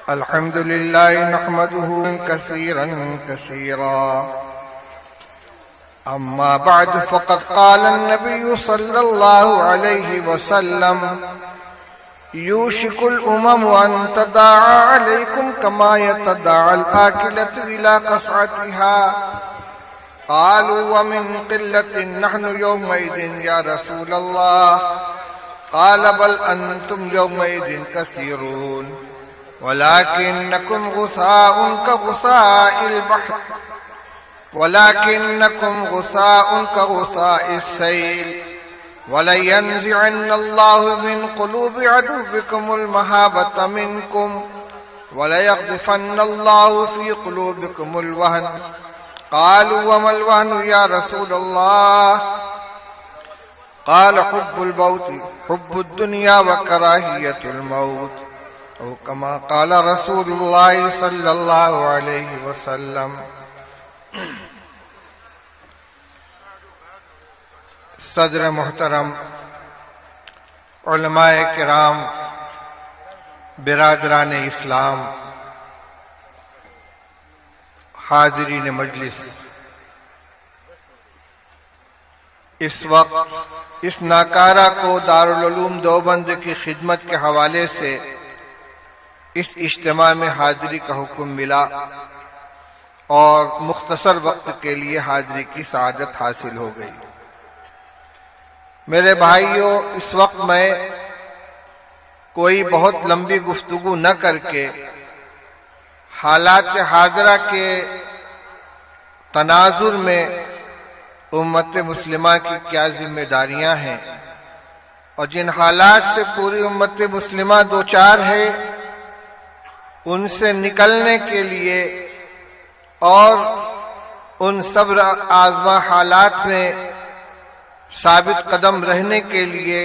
الحمد لله نحمده كثيرا كثيرا. أما بعد فقد قال النبي صلى الله عليه وسلم: يوشك الأمم أن تداعى عليكم كما يتداعى الآكلة إلى قصعتها. قالوا: ومن قلة نحن يومئذ يا رسول الله؟ قال: بل أنتم يومئذ كثيرون ولكنكم غثاء كغثاء السيل. ولينزعن الله من قلوب عدوكم المهابة منكم وليقذفن الله في قلوبكم الوهن. قالوا: وما الوهن يا رسول الله؟ قال: حب الدنيا وكراهية الموت، او كما قال رسول اللہ صلی اللہ علیہ وسلم. صدر محترم، علماء کرام، برادران اسلام، حاضرین مجلس، اس وقت اس ناکارہ کو دارالعلوم دیوبند کی خدمت کے حوالے سے اس اجتماع میں حاضری کا حکم ملا اور مختصر وقت کے لیے حاضری کی سعادت حاصل ہو گئی. میرے بھائیوں، اس وقت میں کوئی بہت لمبی گفتگو نہ کر کے حالات حاضرہ کے تناظر میں امت مسلمہ کی کیا ذمہ داریاں ہیں اور جن حالات سے پوری امت مسلمہ دوچار ہے ان سے نکلنے کے لیے اور ان صبر آزما حالات میں ثابت قدم رہنے کے لیے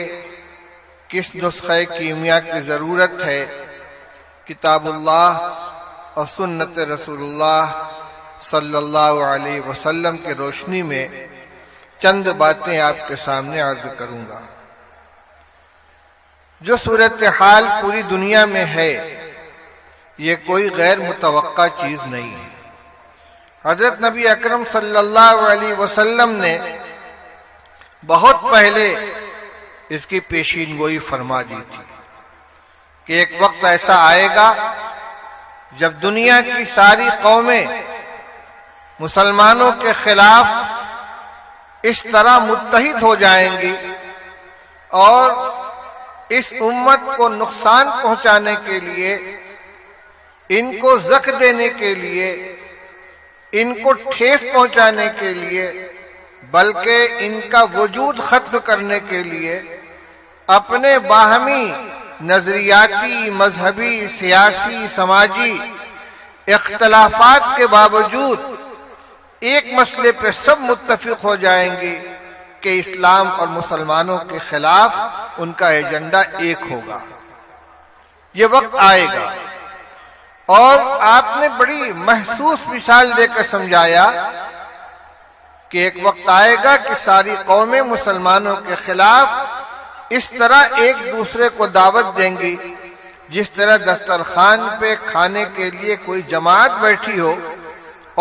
کس نسخہ کیمیا کی ضرورت ہے، کتاب اللہ اور سنت رسول اللہ صلی اللہ علیہ وسلم کی روشنی میں چند باتیں آپ کے سامنے عرض کروں گا. جو صورتحال پوری دنیا میں ہے یہ کوئی غیر متوقع چیز نہیں ہے. حضرت نبی اکرم صلی اللہ علیہ وسلم نے بہت پہلے اس کی پیشین گوئی فرما دی تھی کہ ایک وقت ایسا آئے گا جب دنیا کی ساری قومیں مسلمانوں کے خلاف اس طرح متحد ہو جائیں گی اور اس امت کو نقصان پہنچانے کے لیے، ان کو زخ دینے کے لیے، ان کو ٹھیس پہنچانے کے لیے، بلکہ ان کا وجود ختم کرنے کے لیے اپنے باہمی نظریاتی، مذہبی، سیاسی، سماجی اختلافات کے باوجود ایک مسئلے پہ سب متفق ہو جائیں گے کہ اسلام اور مسلمانوں کے خلاف ان کا ایجنڈا ایک ہوگا. یہ وقت آئے گا اور آپ نے بڑی محسوس مثال دے کر سمجھایا کہ ایک وقت آئے گا کہ ساری قومیں مسلمانوں کے خلاف اس طرح ایک دوسرے کو دعوت دیں گی جس طرح دسترخوان پہ کھانے کے لیے کوئی جماعت بیٹھی ہو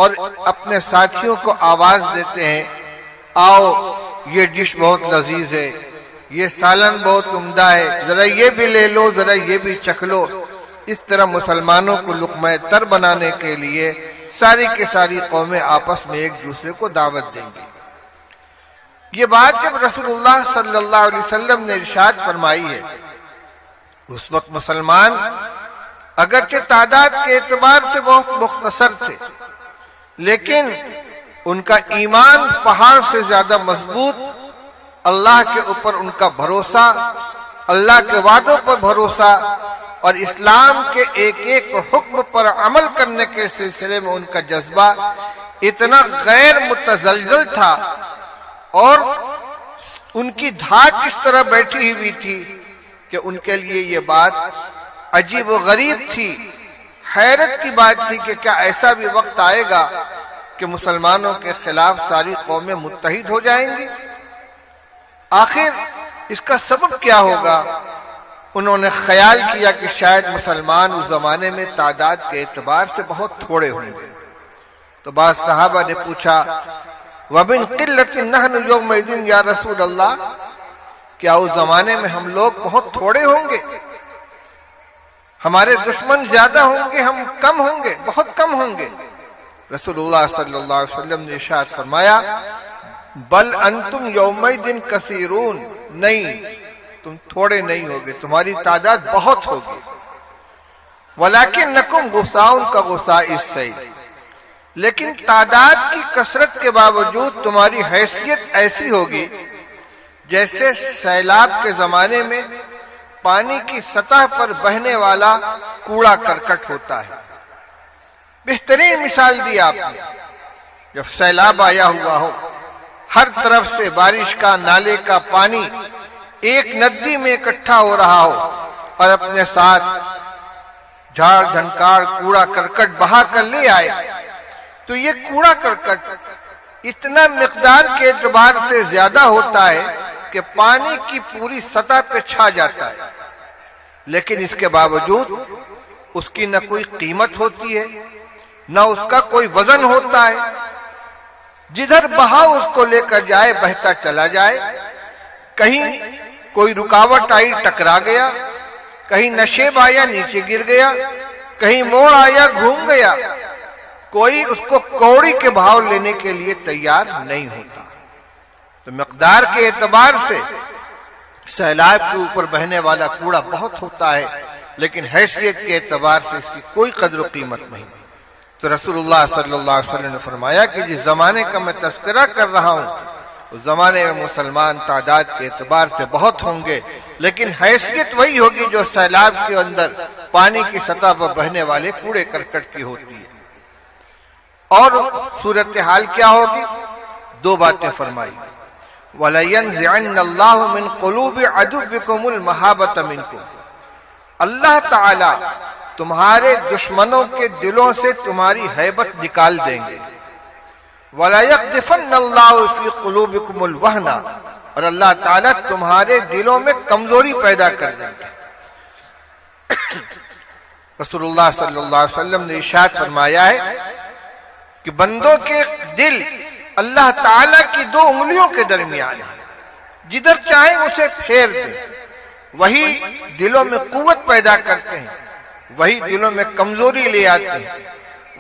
اور اپنے ساتھیوں کو آواز دیتے ہیں: آؤ یہ ڈش بہت لذیذ ہے، یہ سالن بہت عمدہ ہے، ذرا یہ بھی لے لو، ذرا یہ بھی چکھ لو. اس طرح مسلمانوں کو لقمہ تر بنانے کے لیے ساری کی ساری قومیں آپس میں ایک دوسرے کو دعوت دیں گی. یہ بات جب رسول اللہ صلی اللہ علیہ وسلم نے ارشاد فرمائی ہے، اس وقت مسلمان اگرچہ تعداد کے اعتبار سے بہت مختصر تھے لیکن ان کا ایمان پہاڑ سے زیادہ مضبوط، اللہ کے اوپر ان کا بھروسہ، اللہ کے وعدوں پر بھروسہ اور اسلام کے ایک ایک حکم پر عمل کرنے کے سلسلے میں ان کا جذبہ اتنا غیر متزلزل تھا اور ان کی دھاک اس طرح بیٹھی ہوئی تھی کہ ان کے لیے یہ بات عجیب و غریب تھی، حیرت کی بات تھی کہ کیا ایسا بھی وقت آئے گا کہ مسلمانوں کے خلاف ساری قومیں متحد ہو جائیں گی؟ آخر اس کا سبب کیا ہوگا؟ انہوں نے خیال کیا کہ شاید مسلمان اس زمانے میں تعداد کے اعتبار سے بہت تھوڑے ہوں گے. تو بعض صحابہ نے پوچھا وَبِن قِلَّةٍ نَحْنُ يَوْمَئِذٍ یا رسول اللہ، کیا اس زمانے میں ہم لوگ بہت تھوڑے ہوں گے؟ ہمارے دشمن زیادہ ہوں گے، ہم کم ہوں گے، بہت کم ہوں گے؟ رسول اللہ صلی اللہ علیہ وسلم نے ارشاد فرمایا بل انتم یومئذ کثیرون، نہیں تم تھوڑے نہیں ہوگے، تمہاری تعداد بہت ہوگی. وَلَكِنَّكُمْ غُثَاءٌ كَغُثَاءِ السَّيْلِ، لیکن تعداد کی کثرت کے باوجود تمہاری حیثیت ایسی ہوگی جیسے سیلاب کے زمانے میں پانی کی سطح پر بہنے والا کوڑا کرکٹ ہوتا ہے. بہترین مثال دی آپ نے. جب سیلاب آیا ہوا ہو، ہر طرف سے بارش کا نالے کا پانی ایک ندی میں اکٹھا ہو رہا ہو اور اپنے ساتھ جھاڑ جھنکار کوڑا کرکٹ بہا کر لے آئے، تو یہ کوڑا کرکٹ اتنا مقدار کے اعتبار سے زیادہ ہوتا ہے کہ پانی کی پوری سطح پہ چھا جاتا ہے، لیکن اس کے باوجود اس کی نہ کوئی قیمت ہوتی ہے، نہ اس کا کوئی وزن ہوتا ہے. جدھر بہاؤ اس کو لے کر جائے بہتا چلا جائے. کہیں کوئی رکاوٹ آئی ٹکرا گیا، کہیں نشیب آیا نیچے گر گیا، کہیں موڑ آیا گھوم گیا، کوئی اس کو کوڑی کے بھاؤ لینے کے لیے تیار نہیں ہوتا. تو مقدار کے اعتبار سے سیلاب کے اوپر بہنے والا کوڑا بہت ہوتا ہے، لیکن حیثیت کے اعتبار سے اس کی کوئی قدر و قیمت نہیں. تو رسول اللہ صلی اللہ علیہ وسلم نے فرمایا کہ جس زمانے کا میں تذکرہ کر رہا ہوں اس زمانے میں مسلمان تعداد کے اعتبار سے بہت ہوں گے، لیکن حیثیت وہی ہوگی جو سیلاب کے اندر پانی کی سطح پر بہنے والے کوڑے کرکٹ کی ہوتی ہے. اور صورتحال کیا ہوگی؟ دو باتیں فرمائی. وَلَيَنزِعَنَّ اللَّهُ مِن قُلُوبِ عَدُوِّكُمُ الْمَحَابَّةَ مِنكُمْ، اللہ تعالی تمہارے دشمنوں کے دلوں سے تمہاری ہیبت نکال دیں گے. وَلَا يَقْذِفَنَّ اللَّهُ فِي قُلُوبِكُمُ الْوَهْنَ، اور اللہ تعالیٰ تمہارے دلوں میں کمزوری پیدا کر دیں گے. رسول اللہ صلی اللہ علیہ وسلم نے ارشاد فرمایا ہے کہ بندوں کے دل اللہ تعالیٰ کی دو انگلیوں کے درمیان ہے، جدھر چاہیں اسے پھیر دیں. وہی دلوں میں قوت پیدا کرتے ہیں، وہی دلوں میں کمزوری لے آتے ہیں،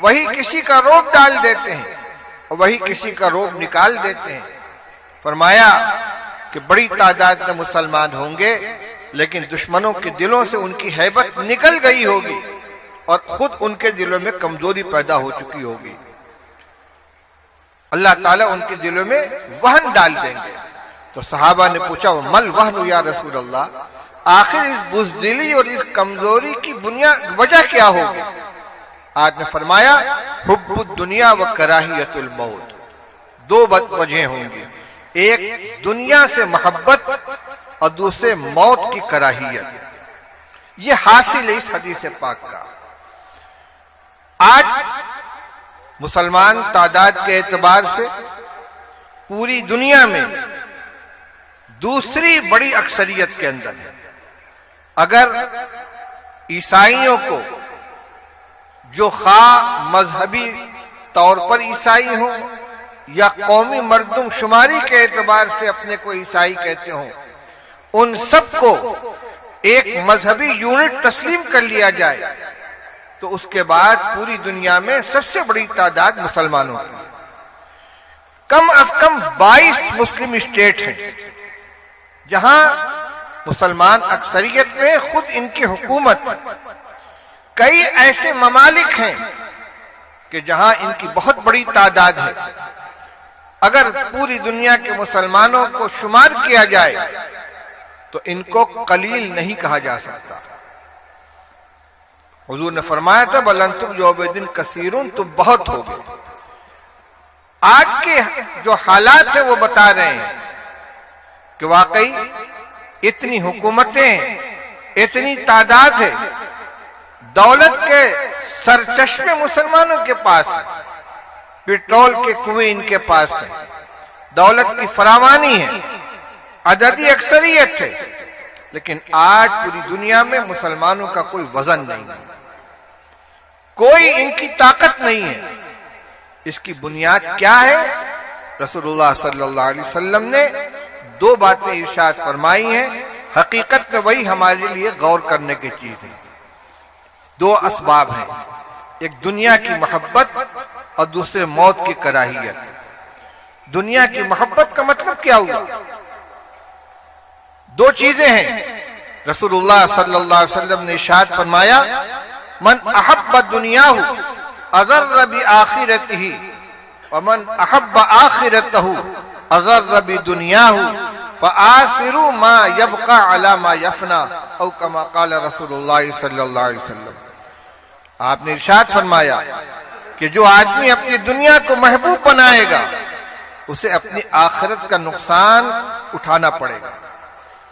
وہی کسی کا روب ڈال دیتے ہیں اور وہی کسی کا روب نکال دیتے ہیں. فرمایا کہ بڑی تعداد میں مسلمان ہوں گے، لیکن دشمنوں کے دلوں سے ان کی ہیبت نکل گئی ہوگی اور خود ان کے دلوں میں کمزوری پیدا ہو چکی ہوگی. اللہ تعالیٰ ان کے دلوں میں وہن ڈال دیں گے. تو صحابہ نے پوچھا مل وہن یا رسول اللہ، آخر اس بزدلی اور اس کمزوری کی وجہ کیا ہوگی؟ آپ نے فرمایا حب الدنیا و کراہیت الموت. دو وجہیں ہوں گی، ایک دنیا سے محبت اور دوسرے موت کی کراہیت. یہ حاصل ہے اس حدیث پاک کا. آج مسلمان تعداد کے اعتبار سے پوری دنیا میں دوسری بڑی اکثریت کے اندر ہے. اگر عیسائیوں کو جو خواہ مذہبی طور پر عیسائی ہوں یا قومی مردم شماری کے اعتبار سے اپنے کو عیسائی کہتے ہوں، ان سب کو ایک مذہبی یونٹ تسلیم کر لیا جائے تو اس کے بعد پوری دنیا میں سب سے بڑی تعداد مسلمانوں کی. کم از کم 22 مسلم اسٹیٹ ہیں جہاں مسلمان اکثریت میں خود ان کی حکومت. کئی ایسے ممالک ہیں کہ جہاں ان کی بہت بڑی تعداد ہے. اگر پوری دنیا کے مسلمانوں کو شمار کیا جائے تو ان کو قلیل نہیں کہا جا سکتا. حضور نے فرمایا تھا بل انتم یومئذ کثیرون، تم بہت ہوگے. آج کے جو حالات ہیں وہ بتا رہے ہیں کہ واقعی اتنی حکومتیں، اتنی تعداد ہے، دولت کے سرچشمے مسلمانوں کے پاس ہیں، پیٹرول کے کنویں ان کے پاس ہیں، دولت کی فراوانی ہے، عددی اکثریت ہے، لیکن آج پوری دنیا میں مسلمانوں کا کوئی وزن نہیں ہے، کوئی ان کی طاقت نہیں ہے۔ اس کی بنیاد کیا ہے؟ رسول اللہ صلی اللہ علیہ وسلم نے دو باتیں ارشاد فرمائی ہیں، حقیقت میں وہی ہمارے لیے غور کرنے کی چیز ہے۔ دو اسباب ہیں، ایک دنیا کی محبت اور دوسرے موت کی کراہیت۔ دنیا کی محبت کا مطلب کیا ہوا؟ دو چیزیں ہیں۔ رسول اللہ صلی اللہ علیہ وسلم نے ارشاد فرمایا، من احب دنیاہ اضر بآخرتہ ومن احب آخرتہ اضر بدنیاہ فآثروا ما يبقى على ما يفنى او كما قال رسول اللہ صلی اللہ علیہ وسلم۔ آپ نے ارشاد فرمایا کہ جو آدمی اپنی دنیا کو محبوب بنائے گا اسے اپنی آخرت کا نقصان اٹھانا پڑے گا،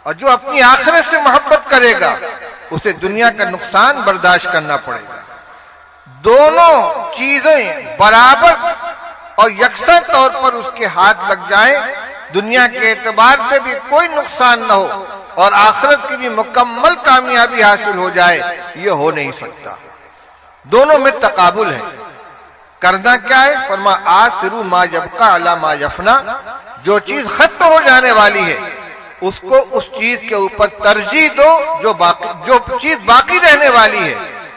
اور جو اپنی آخرت سے محبت کرے گا اسے دنیا کا نقصان برداشت کرنا پڑے گا۔ دونوں چیزیں برابر اور یکساں طور پر اس کے ہاتھ لگ جائیں، دنیا کے اعتبار سے بھی کوئی نقصان نہ ہو اور آخرت کی بھی مکمل کامیابی حاصل ہو جائے، یہ ہو نہیں سکتا۔ دونوں میں تقابل ہے۔ کرنا کیا ہے؟ فرما آثروا ما یبقى علی ما یفنى، جو چیز ختم ہو جانے والی ہے اس کو اس چیز کے اوپر ترجیح دو، جو چیز باقی رہنے والی ہے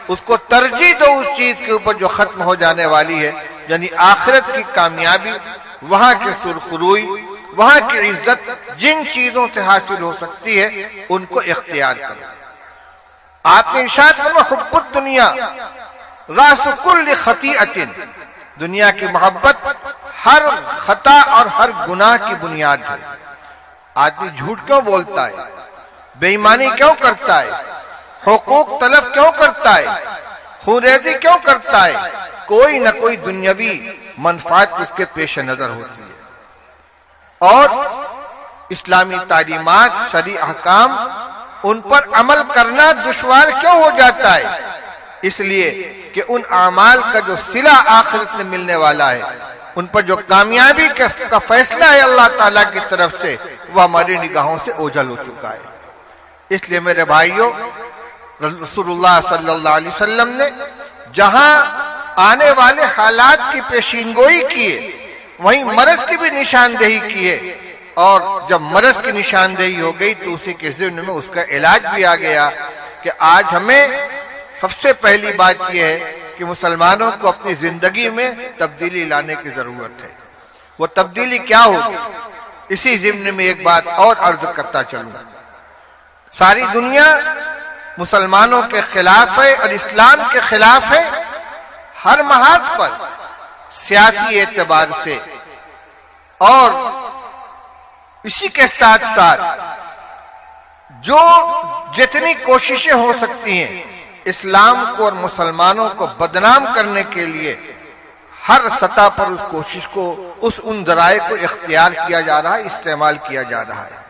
اس کو ترجیح دو اس چیز کے اوپر جو ختم ہو جانے والی ہے، یعنی آخرت کی کامیابی، وہاں کے سرخروئی، وہاں کی عزت جن چیزوں سے حاصل ہو سکتی ہے ان کو اختیار کرو۔ آپ نے ارشاد فرمایا، حب الدنیا راس کل خطیئۃ، دنیا کی محبت ہر خطا اور ہر گناہ کی بنیاد ہے۔ آدمی جھوٹ کیوں بولتا ہے؟ بے ایمانی کیوں کرتا ہے؟ حقوق طلب کیوں کرتا ہے؟ خونریزی کیوں کرتا ہے؟ کوئی نہ کوئی دنیاوی منفعت اس کے پیش نظر ہوتی ہے۔ اور اسلامی تعلیمات، شرعی احکام، ان پر عمل کرنا دشوار کیوں ہو جاتا ہے؟ اس لیے کہ ان اعمال کا جو صلہ آخرت میں ملنے والا ہے، ان پر جو کامیابی کا فیصلہ ہے اللہ تعالیٰ کی طرف سے، وہ ہماری نگاہوں سے اوجھل ہو چکا ہے۔ اس لیے میرے بھائیوں، رسول اللہ صلی اللہ علیہ وسلم نے جہاں آنے والے حالات کی پیشین گوئی کی ہے، وہیں مرض کی بھی نشاندہی کی ہے، اور جب مرض کی نشاندہی ہو گئی تو اسی کے ضمن میں اس کا علاج بھی آ گیا کہ آج ہمیں سب سے پہلی بات یہ ہے کہ مسلمانوں کو اپنی زندگی میں تبدیلی لانے کی ضرورت ہے۔ وہ تبدیلی کیا ہوگی؟ اسی ضمن میں ایک بات اور عرض کرتا چلوں۔ ساری دنیا مسلمانوں کے خلاف ہے اور اسلام کے خلاف ہے، ہر محاذ پر، سیاسی اعتبار سے، اور اسی کے ساتھ ساتھ جو جتنی کوششیں ہو سکتی ہیں اسلام کو اور مسلمانوں کو بدنام کرنے کے لیے، ہر سطح پر اس کوشش کو، ان ذرائع کو اختیار کیا جا رہا ہے، استعمال کیا جا رہا ہے۔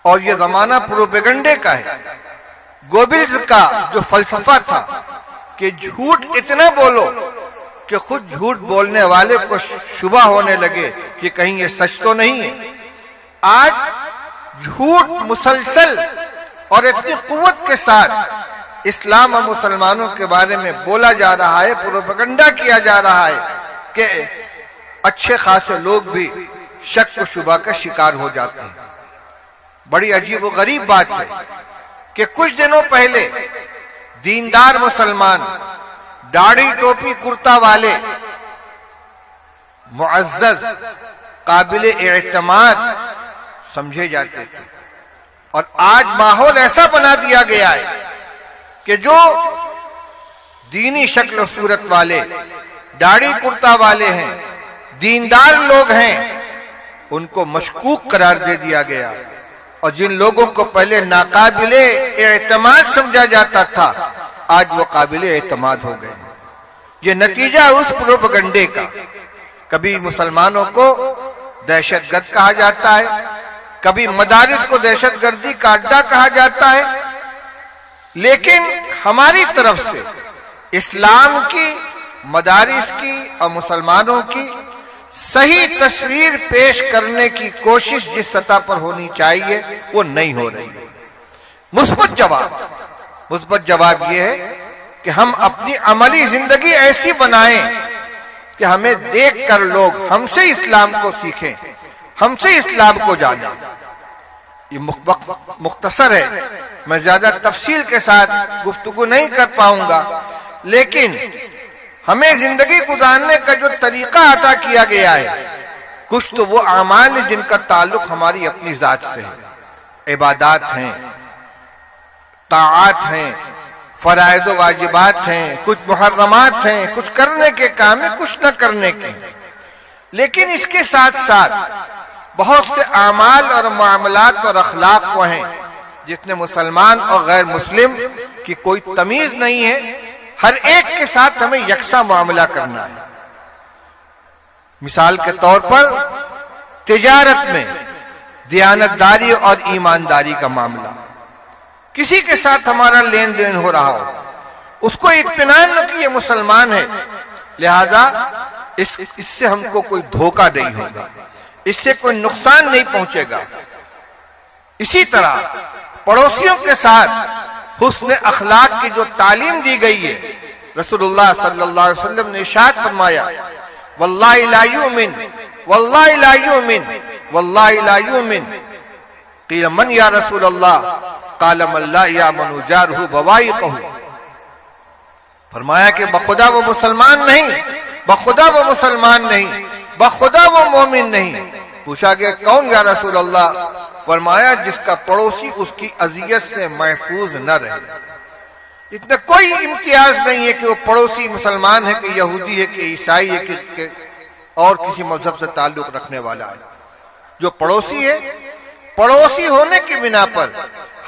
اور یہ زمانہ پروپیگنڈے کا ہے۔ گوبلز کا جو فلسفہ تھا کہ جھوٹ اتنا بولو کہ خود جھوٹ بولنے والے کو شبہ ہونے لگے کہ کہیں یہ سچ تو نہیں ہے، آج جھوٹ مسلسل اور اتنی قوت کے ساتھ اسلام اور مسلمانوں کے بارے میں بولا جا رہا ہے، پروپیگنڈا کیا جا رہا ہے کہ اچھے خاصے لوگ بھی شک و شبہ کا شکار ہو جاتے ہیں۔ بڑی عجیب و غریب بات ہے کہ کچھ دنوں پہلے دیندار مسلمان، داڑھی ٹوپی کرتا والے، معزز، قابل اعتماد سمجھے جاتے تھے، اور آج ماحول ایسا بنا دیا گیا ہے کہ جو دینی شکل و صورت والے، داڑھی کرتا والے ہیں، دیندار لوگ ہیں، ان کو مشکوک قرار دے دیا گیا، اور جن لوگوں کو پہلے ناقابل اعتماد سمجھا جاتا تھا آج وہ قابل اعتماد ہو گئے۔ یہ نتیجہ اس پروپیگنڈے کا۔ کبھی مسلمانوں کو دہشت گرد کہا جاتا ہے، کبھی مدارس کو دہشت گردی کا اڈا کہا جاتا ہے، لیکن ہماری طرف سے اسلام کی، مدارس کی اور مسلمانوں کی صحیح تصویر پیش کرنے کی کوشش جس سطح پر ہونی چاہیے وہ نہیں ہو رہی ہے۔ مثبت جواب یہ ہے کہ ہم اپنی عملی زندگی ایسی بنائیں کہ ہمیں دیکھ کر لوگ ہم سے اسلام کو سیکھیں، ہم سے اسلام کو جانیں۔ یہ مختصر ہے، میں زیادہ تفصیل کے ساتھ گفتگو نہیں کر پاؤں گا، لیکن ہمیں زندگی گزارنے کا جو طریقہ عطا کیا گیا ہے، کچھ تو وہ اعمال ہیں جن کا تعلق ہماری اپنی ذات سے ہے، عبادات ہیں، طاعات ہیں، فرائض و واجبات ہیں، کچھ محرمات ہیں، کچھ کرنے کے کام ہیں، کچھ نہ کرنے کے۔ لیکن اس کے ساتھ ساتھ بہت سے اعمال اور معاملات اور اخلاق وہ ہیں جس میں مسلمان اور غیر مسلم کی کوئی تمیز نہیں ہے، ہر ایک کے ساتھ ہمیں یکساں معاملہ کرنا ہے۔ مثال کے طور پر تجارت میں دیانتداری اور ایمانداری کا معاملہ، کسی کے ساتھ ہمارا لین دین ہو رہا ہو، اس کو اطمینان ہو کہ یہ مسلمان ہے، لہذا اس سے ہم کو کوئی دھوکہ نہیں ہوگا، اس سے کوئی نقصان نہیں پہنچے گا۔ اسی طرح پڑوسیوں کے ساتھ حسن اخلاق کی جو تعلیم دی گئی ہے، رسول اللہ صلی اللہ علیہ وسلم نے ارشاد فرمایا، واللہ لا یؤمن واللہ لا یؤمن واللہ لا یؤمن، قیل من یا رسول اللہ، قال من لا یامن جارہ بوائقہ، فرمایا کہ بخدا وہ مسلمان نہیں، بخدا وہ مسلمان نہیں، بخدا وہ مومن نہیں۔ پوچھا کہ کون یا رسول اللہ؟ فرمایا جس کا پڑوسی اس کی اذیت سے محفوظ نہ رہے۔ اس میں کوئی امتیاز نہیں ہے کہ وہ پڑوسی مسلمان ہے کہ یہودی ہے کہ عیسائی ہے کہ اور کسی مذہب سے تعلق رکھنے والا ہے۔ جو پڑوسی ہے، پڑوسی ہونے کی بنا پر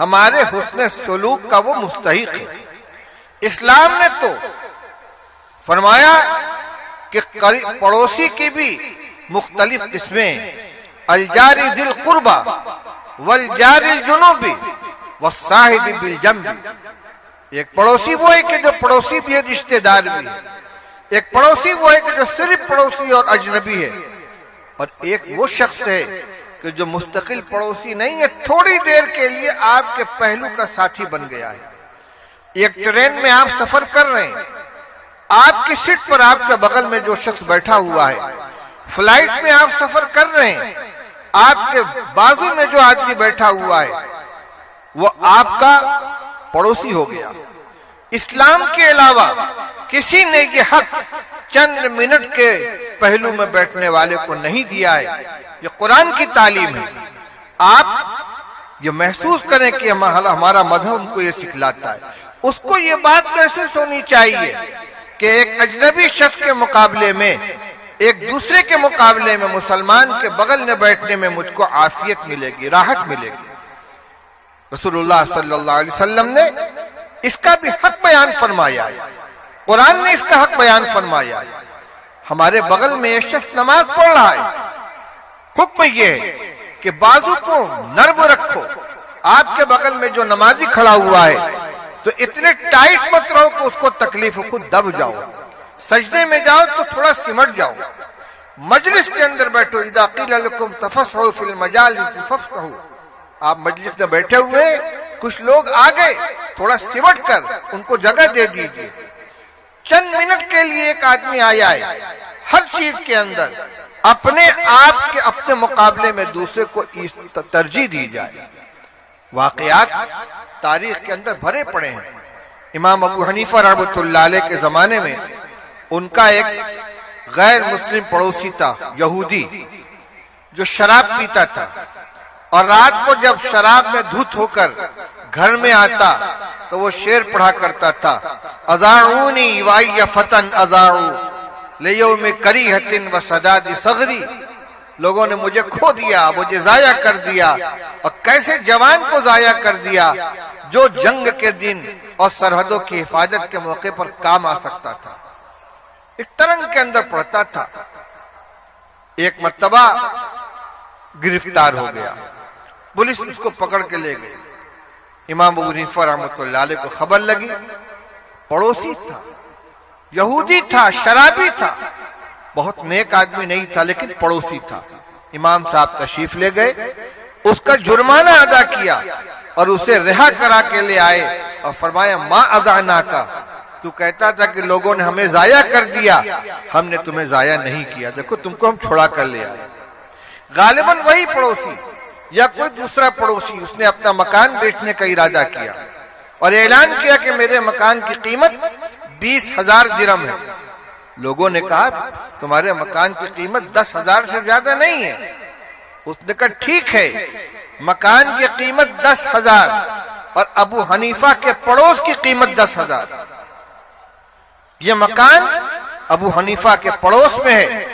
ہمارے حسن سلوک کا وہ مستحق ہے۔ اسلام نے تو فرمایا کہ پڑوسی کی بھی مختلف قسمیں، الجار ذی القربى والجار الجنوب والصاحب بالجنب۔ ایک پڑوسی وہ ہے کہ جو پڑوسی بھی ہے، رشتہ دار بھی ہے۔ ایک پڑوسی وہ ہے کہ جو صرف پڑوسی اور اجنبی ہے، اور ایک وہ شخص ہے کہ جو مستقل پڑوسی نہیں ہے، تھوڑی دیر کے لیے آپ کے پہلو کا ساتھی بن گیا ہے۔ ایک ٹرین میں آپ سفر کر رہے ہیں، آپ کی سیٹ پر آپ کے بغل میں جو شخص بیٹھا ہوا ہے، فلائٹ میں آپ سفر کر رہے ہیں، آپ کے بازو میں جو آدمی بیٹھا ہوا ہے وہ آپ کا پڑوسی ہو گیا۔ اسلام کے علاوہ کسی نے یہ حق چند منٹ کے پہلو میں بیٹھنے والے کو نہیں دیا ہے۔ یہ قرآن کی تعلیم ہے۔ آپ یہ محسوس کریں کہ ہمارا مذہب ان کو یہ سکھلاتا ہے۔ اس کو یہ بات محسوس ہونی چاہیے کہ ایک اجنبی شخص کے مقابلے میں، ایک دوسرے کے مقابلے میں مسلمان کے بغل میں بیٹھنے میں مجھ کو عافیت ملے گی، راحت ملے گی۔ رسول اللہ صلی اللہ علیہ وسلم نے اس کا بھی حق بیان فرمایا ہے، قرآن نے اس کا حق بیان فرمایا ہے۔ ہمارے بغل میں ایک شخص نماز پڑھ رہا ہے، حکم یہ ہے کہ بازو کو نرم رکھو۔ آپ کے بغل میں جو نمازی کھڑا ہوا ہے تو اتنے ٹائٹ مت رہو کہ اس کو تکلیف ہو، خود دب جاؤ۔ سجدے میں جاؤ تو تھوڑا سمٹ جاؤ۔ مجلس کے اندر بیٹھو، اذا قیل لکم تفسحوا فی المجالس فافسحوا، آپ مجلس میں بیٹھے ہوئے، کچھ لوگ آ گئے، تھوڑا سمٹ کر ان کو جگہ دے دیجیے۔ چند منٹ کے لیے ایک آدمی آیا ہے، ہر چیز کے اندر اپنے آپ کے اپنے مقابلے میں دوسرے کو ترجیح دی جائے۔ واقعات تاریخ کے اندر بھرے پڑے ہیں۔ امام ابو حنیفہ رحمۃ اللہ علیہ کے زمانے میں ان کا ایک غیر مسلم پڑوسی تھا، یہودی، جو شراب پیتا تھا، اور رات کو جب شراب میں دھت ہو کر گھر میں آتا تو وہ شعر پڑھا کرتا تھا، اذاعونی وائی فتن اذاعو لیوم کریہۃ وسداد صغری، لوگوں نے مجھے کھو دیا، مجھے ضائع کر دیا، اور کیسے جوان کو ضائع کر دیا جو جنگ کے دن اور سرحدوں کی حفاظت کے موقع پر کام آ سکتا تھا۔ ایک ترنگ کے اندر پڑتا تھا، ایک مرتبہ گرفتار ہو گیا، پولیس اس کو پکڑ کے لے گئی۔ امام ابو حنیفہ رحمۃ اللہ علیہ کو خبر لگی، پڑوسی تھا، یہودی تھا، شرابی تھا، بہت نیک آدمی نہیں تھا لیکن پڑوسی تھا۔ امام صاحب تشریف لے گئے، اس کا جرمانہ ادا کیا، اور اسے رہا کرا کے لے آئے اور فرمایا ما اضعناکا، تو کہتا تھا کہ لوگوں نے ہمیں ضائع کر دیا، ہم نے تمہیں ضائع نہیں کیا، دیکھو تم کو ہم چھڑا کر لے آئے۔ غالباً وہی پڑوسی یا کوئی دوسرا پڑوسی اس نے اپنا مکان بیچنے کا ارادہ کیا اور اعلان کیا کہ میرے مکان کی قیمت 20,000 درہم ہے۔ لوگوں نے کہا تمہارے مکان کی قیمت 10,000 سے زیادہ نہیں ہے۔ اس نے کہا ٹھیک ہے، مکان کی قیمت 10,000 اور ابو حنیفہ کے پڑوس کی قیمت 10,000۔ یہ مکان ابو حنیفہ کے پڑوس میں ہے،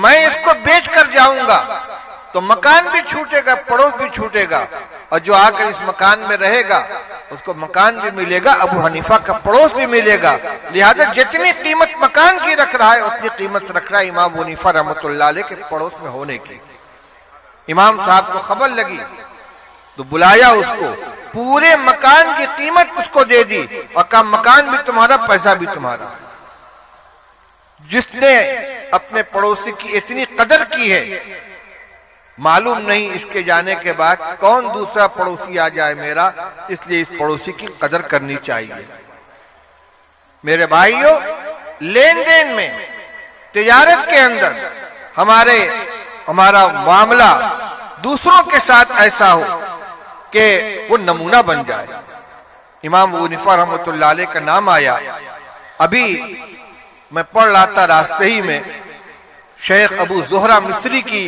میں اس کو بیچ کر جاؤں گا تو مکان بھی چھوٹے گا، پڑوس بھی چھوٹے گا، اور جو آ کر اس مکان میں رہے گا اس کو مکان بھی ملے گا، ابو حنیفہ کا پڑوس بھی ملے گا، لہذا جتنی قیمت مکان کی رکھ رہا ہے اتنی قیمت رکھ رہا ہے امام ابو حنیفہ رحمۃ اللہ علیہ کے پڑوس میں ہونے کی۔ امام صاحب کو خبر لگی تو بلایا اس کو، پورے مکان کی قیمت اس کو دے دی اور کہا مکان بھی تمہارا، پیسہ بھی تمہارا۔ جس نے اپنے پڑوسی کی اتنی قدر کی ہے، معلوم نہیں اس کے جانے کے بعد کون دوسرا پڑوسی آ جائے میرا، اس لیے اس پڑوسی کی قدر کرنی چاہیے۔ میرے بھائیوں، لین دین میں، تجارت کے اندر ہمارا معاملہ دوسروں کے ساتھ ایسا ہو کہ وہ نمونہ بن جائے۔ امام ابو حنیفہ رحمۃ اللہ علیہ کا نام آیا۔ ابھی میں پڑھ رہا تھا راستے ہی میں شیخ ابو زہرہ مصری کی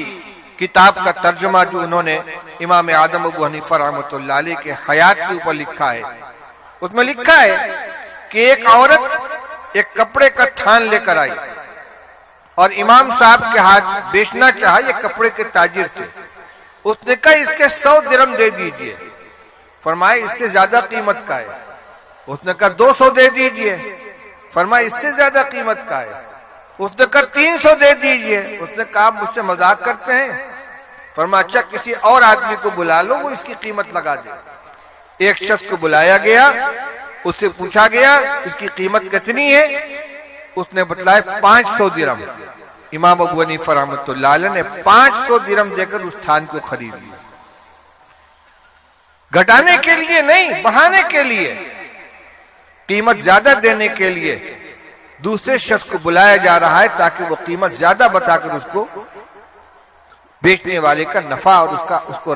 کتاب کا ترجمہ جو انہوں نے امام اعظم ابو حنیفہ رحمۃ اللہ علیہ کے حیات کے اوپر لکھا ہے، اس میں لکھا ہے کہ ایک عورت ایک کپڑے کا تھان لے کر آئی اور امام صاحب کے ہاتھ بیچنا چاہا، یہ کپڑے کے تاجر تھے۔ اس نے کہا اس کے 100 درہم دے دیجئے۔ فرمایا اس سے زیادہ قیمت کا ہے۔ اس نے کہا 200 دے دیجئے۔ فرمایا اس سے زیادہ قیمت کا ہے۔ اس نے کہا 300 دے دیجئے۔ اس نے کہا آپ مجھ سے مذاق کرتے ہیں؟ فرمایا اچھا کسی اور آدمی کو بلا لو، وہ اس کی قیمت لگا دے۔ ایک شخص کو بلایا گیا، اس سے پوچھا گیا اس کی قیمت کتنی ہے؟ اس نے بتلایا 500 درہم۔ امام ابو حنیفہ رحمۃ اللہ علیہ نے 500 درہم دے کر اس تھان کو خرید لیا۔ گھٹانے کے لیے نہیں، بڑھانے کے لیے، قیمت زیادہ دینے کے لیے دوسرے شخص کو بلایا جا رہا ہے تاکہ وہ قیمت زیادہ بتا کر اس کو بیچنے والے کا نفع اور اس کو